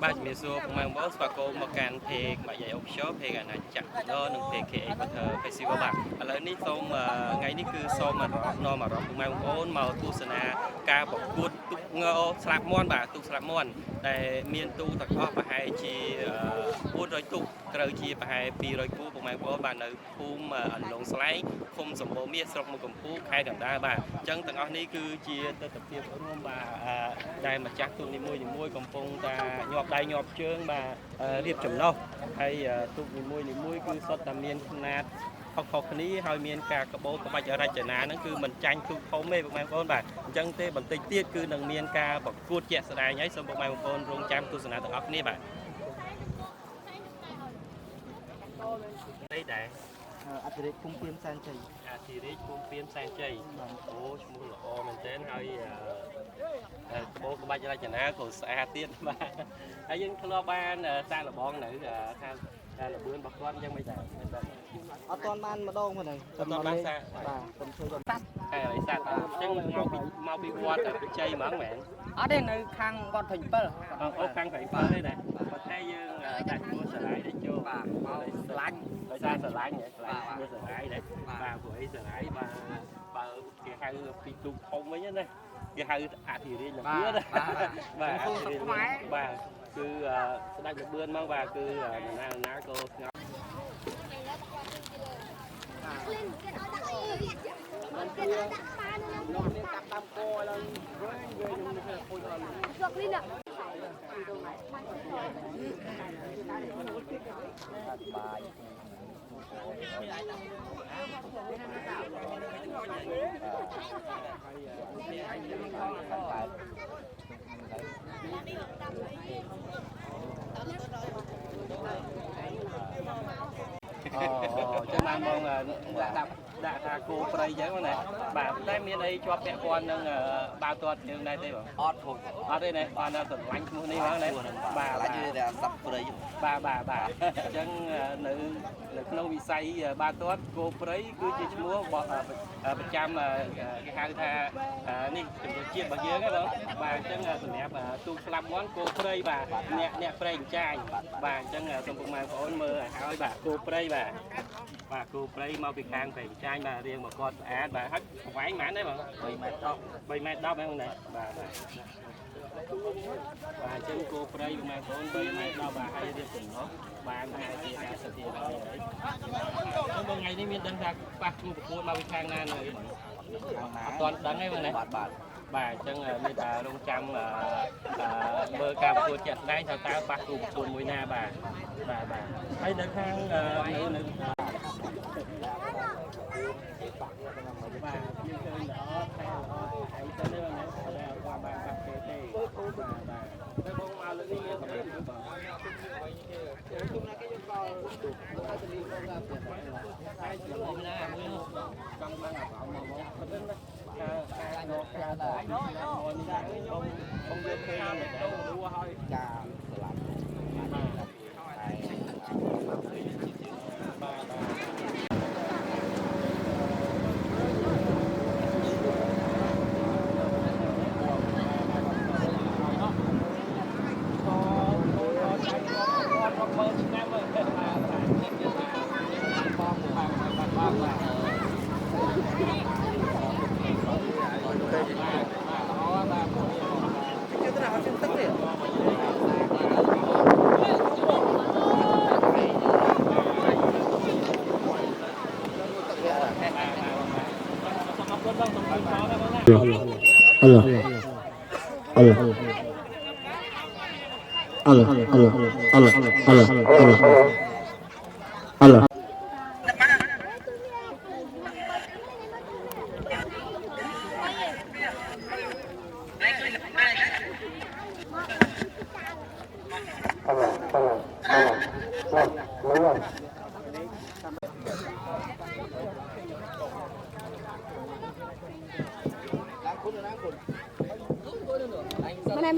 បាទជំរាបសួរពុកម៉ែបងប្អូនស្វាគមន៍មកកាន់เพลงបាក់យាយ Official เพลงអាណាចក្រដ៏និងเพลง KA Festival បាទឥឡូវនេះសូមថ្ងៃនេះគឺសូមនាំអារម្មណ៍ពុកម៉ែបងប្អូនមកទស្សនាការប្រកួតទូកងស្លាបមាន់បាទទូកស្លាបមាន់ដែលមានទូកទាំងអស់ប្រហែលជា400ទូកត្រូវជាប្រហែល200គូពុកម៉ែបងប្អូនបាទនៅភូមិអន្លង់ស្លែងឃុំសម្បូរមាសស្រុកមុខកំពូលខេត្តកណ្ដាលបាទអញ្ចឹងទាំងអស់នេះគឺជាទស្សនវិជ្ជារួមបាទដែលម្ចាស់ទូកនីមួយៗកំពុងតែញាប់ដៃញាប់ជើងបាទរៀបចំណុះហើយទូកនីមួយៗគឺសុទ្ធតែមានຂະຫນាតខុសៗគ្នាហើយមានការកបោក្បាច់រចនាហ្នឹងគឺមិនចាញ់ទូកធំទេពុកម៉ែបងប្អូនបាទអញ្ចឹងទេបន្តិចទៀតគឺនឹងមានការប្រកួតជាក់ស្ដែងហើយសូមពុកម៉ែបងប្អូនរងចាំទស្សនាទាំងអស់គ្នាបាទđây đấyអធិរាជភូមិពីមសែនជ័យអធិរាជភូមិពីមសែនជ័យអូឈ្មោះល្អមែនទែនហើយបោក្បាច់រចនាក៏ស្អាតទៀតបាទហើយយើងធ្លាប់បានសាកល្បងនៅខាងតែលបឿនរបស់គាត់អញ្ចឹងមិនដែរអត់ទាន់បានម្ដងហ្នឹងអត់ទាន់បានសាកបាទខ្ញុំជួយគាត់សាក់ហើយឲ្យសាកអញ្ចឹងមកពីវត្តបច្ច័យហ្មងមែនអត់ទេនៅខាងវត្តព្រៃ7អូខាងព្រៃ7ទេណាប៉ុន្តែយើងដាក់ឈ្មោះស្រឡាយទៅចូលបាទមកស្រឡាញ់ដោយសារស្រឡាញ់ស្រឡាញ់ឈ្មោះស្រឡាយដែរបាទព្រោះអីស្រឡាយបាទបើគេហៅពីទូកធំវិញណាគេហៅអធិរាជលបឿនបាទអធិរាជបាទគឺស្ដេចលបឿនមកបាទគឺណាក៏ស្ងប់លោកនេះកាប់តាមកឡើងវិញខ្ញុំនេះខូចអត់ស្លឹកនេះណាចាំបានមកដាក់ថាគោព្រៃអញ្ចឹងណាបាទតែមានអីជាប់ពាក់ព័ន្ធនឹងបាវទាត់យើងដែរទេបងអត់ផងអត់ទេណាបានតែស្រឡាញ់ឈ្មោះនេះហ្មងណាបាទស្រឡាញ់តែសັບព្រៃបាទអញ្ចឹងនៅក្នុងវិស័យបាវទាត់គោព្រៃគឺជាឈ្មោះប្រចាំគេហៅថានេះជំនឿជាតិរបស់យើងហ្នឹងបងបាទអញ្ចឹងសម្រាប់ទូកស្លាប់មាន់គោព្រៃបាទអ្នកព្រៃអញ្ចាញបាទអញ្ចឹងសូមពុកម៉ែបងប្អូនមើលឲ្យហើយបាទគោព្រៃបាទគោព្រៃមកពីខាងព្រៃអញ្ចាញបាទរៀងមកគាត់ស្អាតបាទហើយប្រវែងប៉ុន្មានដែរបង3ម៉ែត្រ10 3ម៉ែត្រ10ហ្នឹងណាបាទអញ្ចឹងគោព្រៃពុកម៉ែបងប្អូន3ម៉ែត្រ10បាទហើយរៀបចំណុះបានតែជាការសិទ្ធិរបស់យើងហើយថ្ងៃនេះមានដឹងថាប៉ះគូប្រកួតមកពីខាងណានៅអត់ទាន់ដឹងទេបងណាបាទអញ្ចឹងមានតែរងចាំមើលការប្រកួតជាក់ស្ដែងថាតើប៉ះគូប្រកួតមួយណាបាទហើយនៅខាងនៅបាទយើងឃើញល្អតែល្អហើយទៅនេះណាតែគាត់បានបាត់ទេតែបងមកលើនេះមានប្រហែលបងជុំណាគេយកកលទៅទៅនេះបងថាហើយខ្ញុំណាមើលកំបាំងអាបមកប៉ុណ្ណឹងណាការយកការដែរមកនេះខ្ញុំយកគេទៅរួហើយការស្រឡាញ់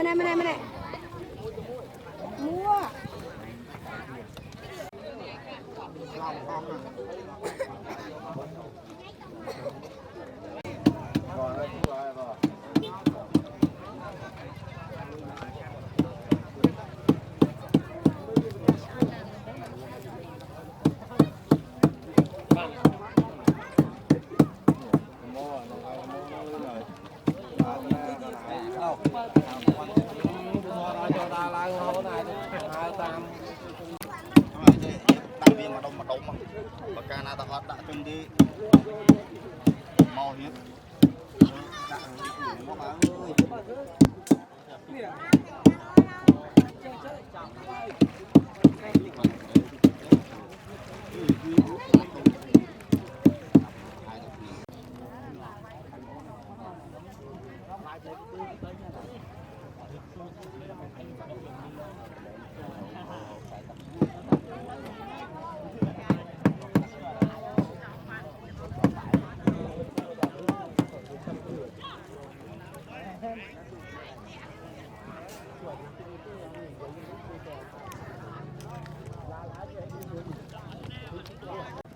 Mana. Mua. ca na ta hót đã chung đi màu hiếp đã nó má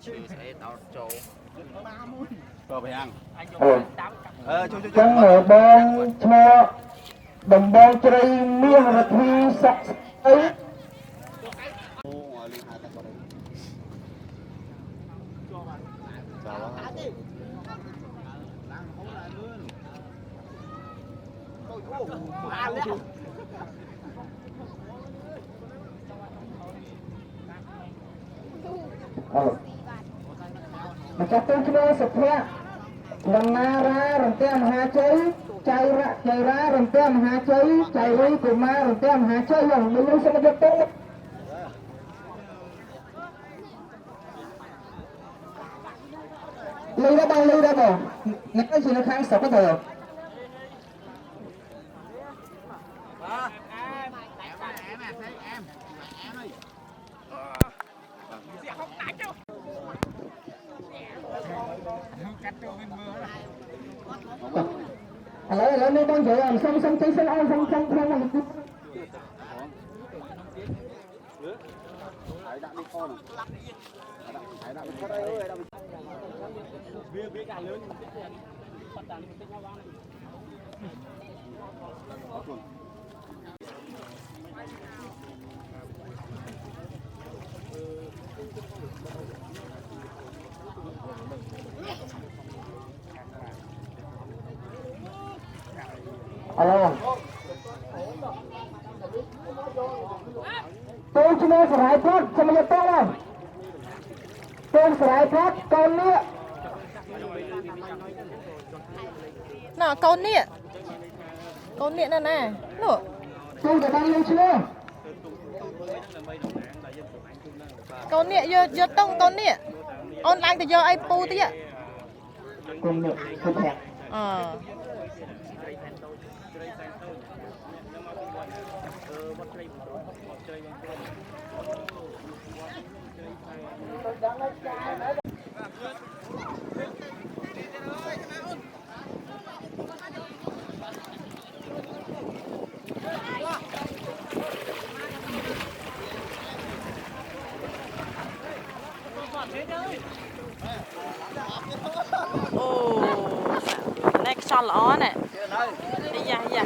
ơi sẽ tao trâu cho phải ăn Chẳng ở bang cho đồng bang chơi miên là thi sạch ấy macam tu cuma setiap Lemara rentia mahacai caira rentia mahacai cairi kuma rentia mahacai yang belum sama jatuh lưu ra bò cái gì nó kháng sọc cái thừa lấy bông rượu làm xong cháy xe ơi xong Hãy đặt đi con hãy đặt đi con đây ơi bia cả lớn alo tôi cuma serai pot sama jatuh lah tôi serai pot con nữa nào con nè nè nè tôi đã đang lên chưa con nè giờ tông con nè online thì giờ ai pu tí ạ con nè không hẹn ồ này cái son lỏ nè đi ra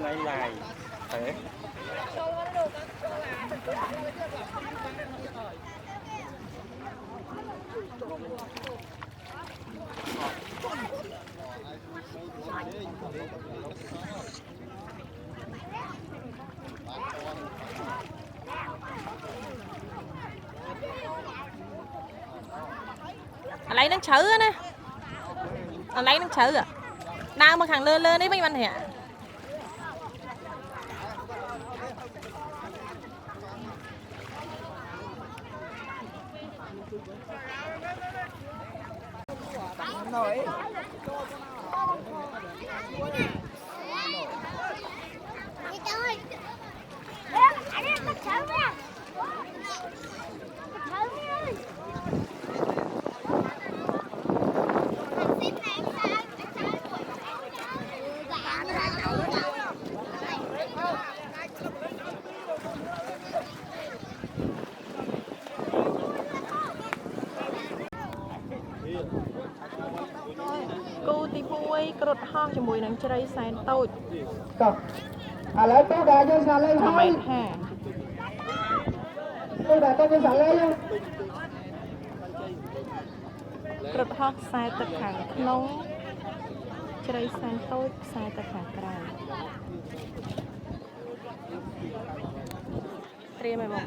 này này thế lấy nó chữ nè, lấy nó chữ à, đau mà thằng lơ lơ đấy mấy anh hả? Nổi. Cô tí vui cột hong cho mùi nắng chơi sàn tôi. Lấy tôi đã cho xả lên Mà mày hà. Tôi đã cho xả lên. Cột hong sai tất cả nóng chơi sàn tôi sai tất cả cái này mày một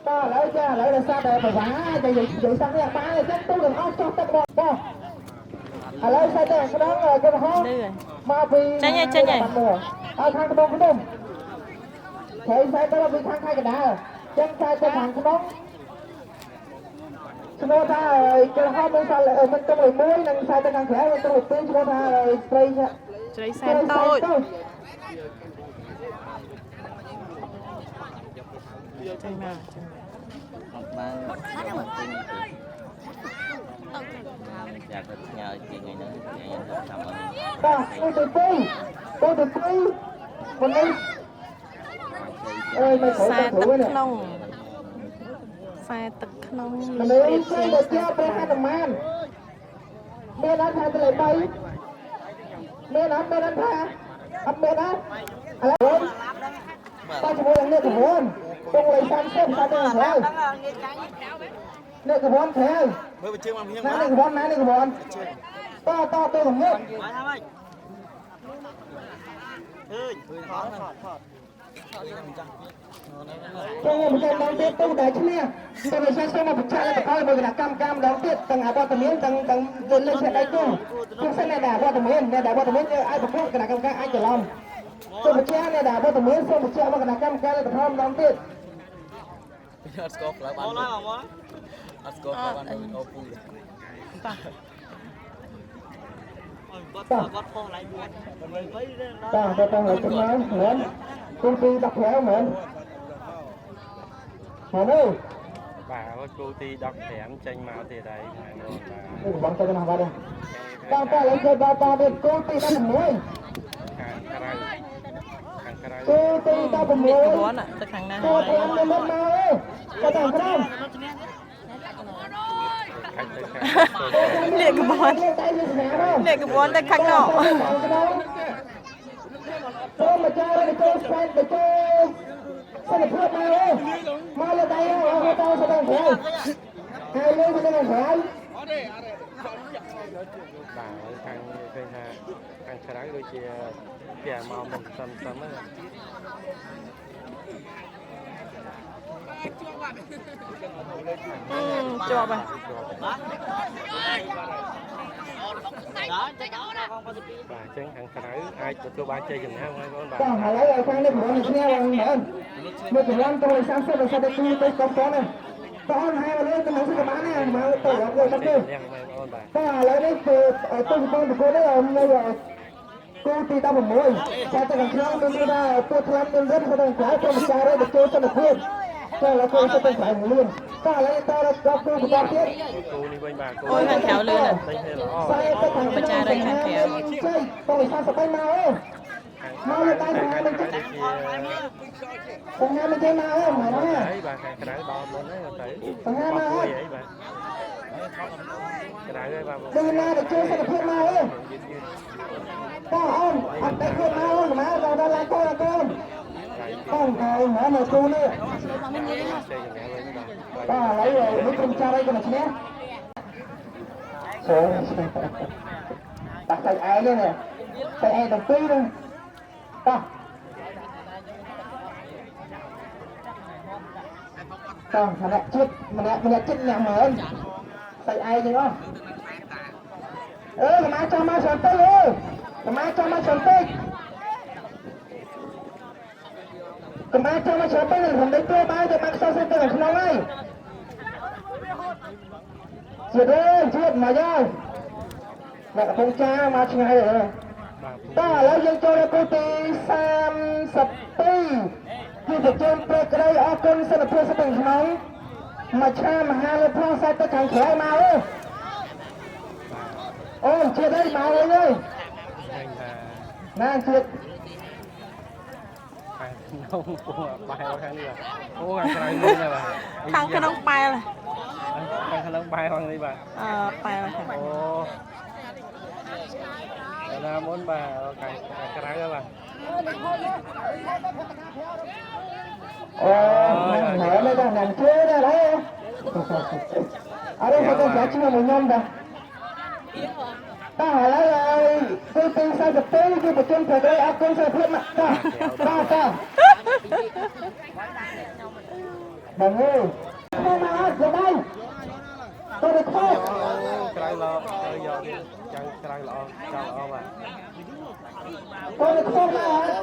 Ta lấy là sao để phải vá để giữ sang cái bán này chắc tôi đừng áo cho tất bộ bo lấy sai để cái đó là cái đó mà vì chân nhảy thang cái đông thấy sai đó là vì thang hai cái đá chân sai cái thằng cái đó chúng ta cái họ mình sai là mình trong người muối nên sai cái thằng khỏe mình trong người tươi chúng ta chơi sàn tôi. Chơi mà ban mình tin dạ tôi nhờ chị người nữa chị người cảm ơn tôi từ từ mình đi ơi mày khổ xa thử với nè xa tật nông mình đi chơi được chưa bé hai thằng man bé đã thay tôi lại bay bé đã tha bé đãอะไรป้าจะพูดอย่างนี้กับผมตรงเลยซ้ำเส้นซ้ำเส้นเลยเนี่ยกับผมแท้น้านี่กับผมน้านี่กับผมต่อตัวผมเนี่ยtôi nghe một cái đón tiếp tôi đã chứ nè tôi phải xem mà bật chạy là coi bởi vì là cam đón tiếp tầng hạ qua tầng miếng tầng lên xe đây tôi sẽ này đà qua tầng miếng này đà qua tầng miếng ai bật cái là cam ai chờ lòng tôi bật chạy này đà qua tầng miếng xong bật chạy qua cái cam là thơm đón tiếp tôi đang lại trên máy Nguyễn công ty đọc héo Nguyễn Nguyễn ơi បាទគូទី15ចេញមកទៀតហើយបង បងទៅណាបាត់បងតែឡើងទៅដល់ដល់គូទី16 ខាងក្រៅ គូទី16 4ទៅខាងណា គូ5នៅមុនមកទៅតាមក្រុម ខាងទៅខាង លាកកបន តែយើងស្នាម លាកកបនទៅខាងណោ ព្រមមកចារទៅចូលស្វែងទៅចូលសិលភាពមកលើដៃអស់ទៅស្ដាំក្រោយហើយលើស្ដាំក្រោយ បាទខាងឃើញថាខាងក្រៅដូចជាពីមកមិនសឹមហ្នឹង ជាប់ហើយ បាទអញ្ចឹងខាងក្រៅអាចទទួលបានជ័យជំនះបងប្អូនបាទ តោះឥឡូវឲ្យខាងនេះប្រហែលឈ្នះបងមើលមកចម្លងទៅ30ទៅទៅទៅកុំតនេះបងហើយលើទៅមកស្មានណាមកទៅដល់ទៅទៅ យ៉ាងបងប្អូនបាទ តោះឥឡូវនេះគឺទៅបងប្រកួតនេះនៅគូទី16តែទៅខាងក្នុងមានថាពូថ្លាំមានរត់ទៅខាងក្រៅទៅមកចារទៅចូលសិលភាពតែឡើយគូទៅខាងលឿនតោះឥឡូវតដល់គូបន្តទៀត គូនេះវិញបាទគូ អូយខាងក្រៅលឿន តែល្អ ខ្សែទៅខាងបច្ចារិយខាងក្រៅជ័យបងវិសាស្បែកមកមកលើដៃខាងមិនជិះខាងមិនជិះមកមកណា ហើយបាទខាងក្រៅដល់មុនហ្នឹងទៅ ខាងណាមក អីបាទក្រៅហើយបាទ ដូចណាទៅជួយសុខភាពមកតោះអូនអត់តែខ្លួនមកអូនមកដល់ឡើងកូនបងហើយមកនៅគូនេះ ជ័យជំនះវិញបាទ តោះឥឡូវនេះក្រុមចារអីក៏ឈ្នះអូតាក់តែឯងនេះតែឯងទាំងពីរហ្នឹងតោះតោះម្នាក់ចិត្តម្នាក់ចិត្តអ្នកមើលតែឯងហ្នឹងអស់កម្មាចាំមកច្រើនទៅកម្មាចាំមកច្រើនទៅកម្មាចាំមកច្រើនទៅខ្ញុំដេកទៅបាយទៅបាក់សោះទៅក្នុងហើយជាតិមកយកអ្នកកំពុងចាមកឆ្ងាយហើយតោះឥឡូវយើងចូលដល់គូទី32គឺប្រជុំព្រឹកក្តីអរគុណសិលភាពស្ទឹងក្នុងមកឆាមហាលើផងសាច់ទៅខាងក្រៅមកអូជាតិអីមកវិញហើយ ឃើញថា ណាជាតិ ខាងក្នុងពោះបែរខាងនេះបាទអូខាងក្រៅនេះបាទ ខាងក្នុងបែល ខាងក្នុងបែរខាងនេះបាទ បែលខាង អូណាមុនបាទខាងក្រៅបាទ អូហើយមិនដល់ណាជួយដែរហើយអរគុណចាជឿមកខ្ញុំដែរតោះឥឡូវគឺទី42គឺប្រជុំប្រទេសអរគុណសិលភាពមកតោះបងអើយមកអត់ទៅទៅទៅខោ ក្រៅល្អទៅយកចាំក្រៅល្អចាំល្អបាទ ទៅទៅខោមកអត់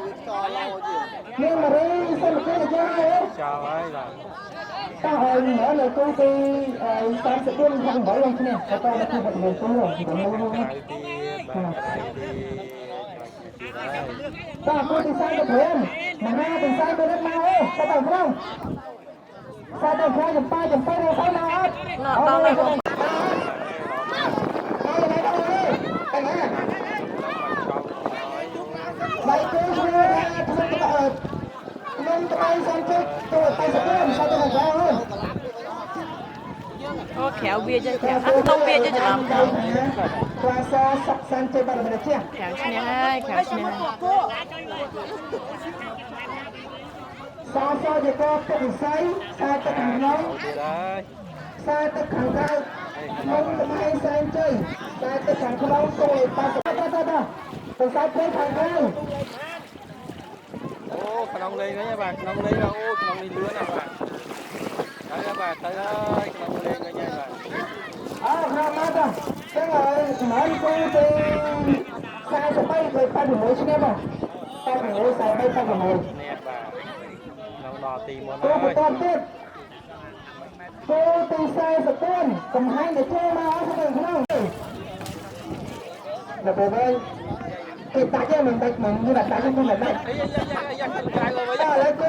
មានមរីសិលភាពយ៉ាងហ៎ ចោលហើយបាទ តោះហើយមើលនៅគូទី34ខាង8ឡើងគ្នាទៅទៅគឺបាត់មានគូទៅមើល ក្រៅទៀតបាទក្រៅទៀត តោះគូទី35មហាទី40ទៅមកទៅក្នុងសាទៅខ្លាចំប៉ាចំប៉ាទៅទៅមកអត់ដល់ហើយហើយបាយគូជួយថាធ្វើទៅខ្ញុំទៅសំជិតទៅ84សាទៅមកហើយ អូក្រៅវាចេះក្រៅអត់ទៅវាចេះច្រឡំទៅ ក្លាសសុកសាន់ចេះបាត់ម្នាក់ជា ក្រៅឈ្នះហើយក្រៅឈ្នះហើយ សាជាកោពុកស័យសាទឹកខាងក្នុង ទៀតហើយ សាទឹកខាងក្រៅខ្ញុំថ្មីសែងជ័យសាទឹកខាងក្នុងគោល80ទៅសាព្រៃខាងក្រៅ អូក្នុងលេងវិញបាទក្នុងលេងអូក្នុងនេះលឿនណាស់បាទហើយបាទទៅហើយក្នុងលេងវិញហើយបាទ អើខ្ញុំមកទៅចឹងហើយស្មើគូទី43ទៅ86ឆ្នាំមក86 43 86 នេះបាទក្នុងដល់ទីមុន គូ ហើយ បន្តទៀតគូទី44កំហាញទៅចូលមកអស់ទៅក្នុងដល់ពេលវិញគេតាច់មិនដាច់មិនមានដាច់មិនដាច់ អីយ៉ាក្រៅទៅវិញ ឥឡូវគឺ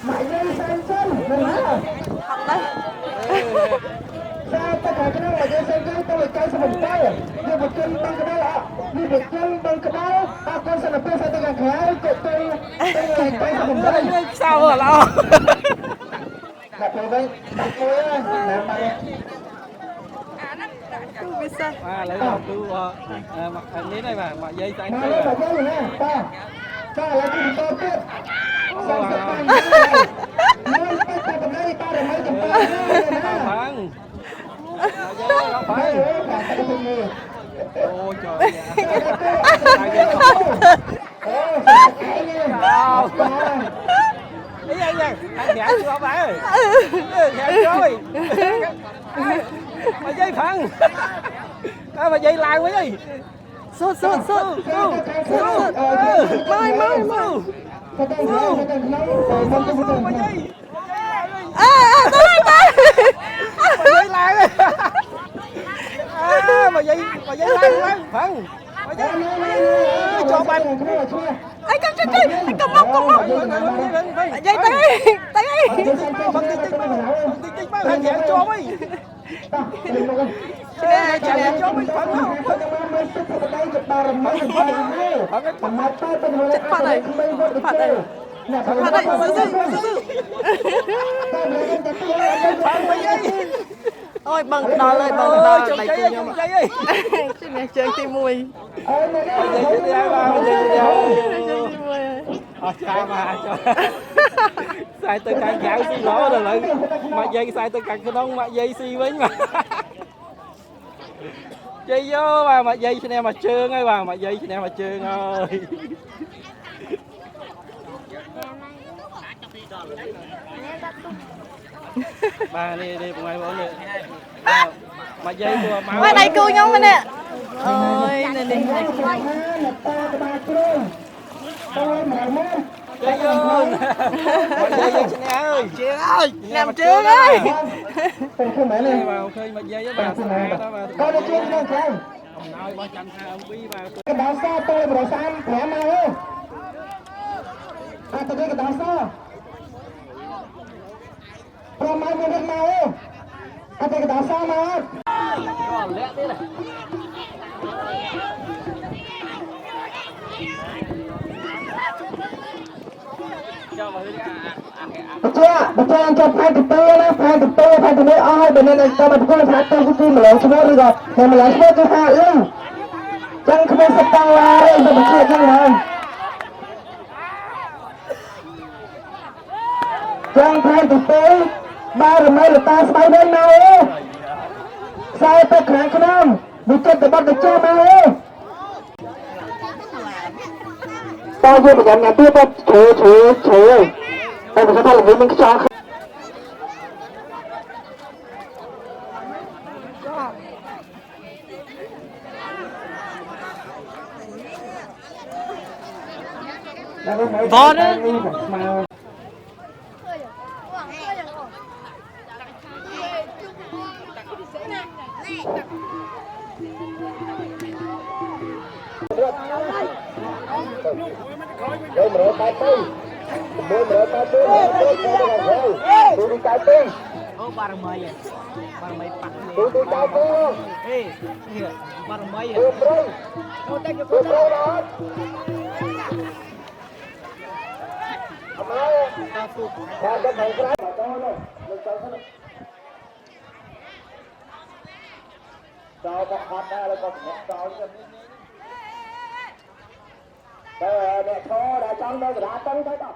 មកយើងសែនសិន Sao tất cả cái đó là do xem tôi là cái sầm tay, như một chân băng cái đó, như một chân băng cái đó, con sầm tay sao tôi càng khéo, tôi là cái sầm tay. Sao rồi lo? Đặt vào đây, đặt thôi á, làm bài. Bisa. Lấy đầu tư mặt hình như này mà dây tay Mà chơi nó à. là dây nha, ta là cái gì to tiếp. Sao sầm tay như vậy? Ta cầm đây, ta là mấy chục tay nữa. Phẳng. Dây không phải. Ôi trời ơi. Ý anh nha, anh nhả chưa không phải ơi. Nhả rồi. Mà dây phẳng. Mà dây lan quá gì. Sút. Mai. Mà dây. Tới. Mà dây lan ơi. Mà dây lan phẳng. Mà dây cho bạn. Anh cầm móc. Dây tới. Bằng tinh bao hàng dẻo cho mấy. Chạy cho mấy phẳng không. Phạt này. Phẳng mấy dây. Ôi bằng đo lời đo Chơi ơi. Chứ nè chơi tim mùi. Dây đi ai vào. Chơi tim mùi. Sai mà sai từ càng dạo xi lỗ rồi lại mà dây sai từ càng cái đông mà dây xi với mà dây vô mà dây cho em mà trơn ơi mà dây cho em mà trơn ơi bà đi ngoài bộ nữa mà dây của máu Qua đây cua nhau nè. Ôi nè. dây vô dây cho em ơi Nằm trương ơi. vào khi mà dây với bà đó mà Con đi chơi con không? ông nói bà chanh hai ông quý vào Cái đó sao tôi mà sao anh khỏe mà ơi? Tôi cái đó sao? Rồi mai mua được nào ơi? Cái đó sao mà? còn lẽ thế này cho vào đi Betul anh cho phai từ từ ơi, bên này cho mà tôi phai từ cái mà lấy số đi rồi, mà lấy số cho hai chẳng không biết sao lại, tôi chưa chẳng rồi. Chẳng phai từ từ, ba rồi mấy là ta sai bên nào ơi? Sai tôi kháng cái năm, bị chết từ bắt được cho mà ơi. Tao vừa phải nhà tiếp á, trời ơi. Em sẽ thay là mình cho Vò nữa. Đây mở tay tư. Mở tay tư. Tôi đi tay tư. barang maya pak Tôi đi tay tư. barang maya Tôi bro đó. Sao cái thằng cái cho các con ra là con cho mẹ thô đã trong đây đã tấn tới đó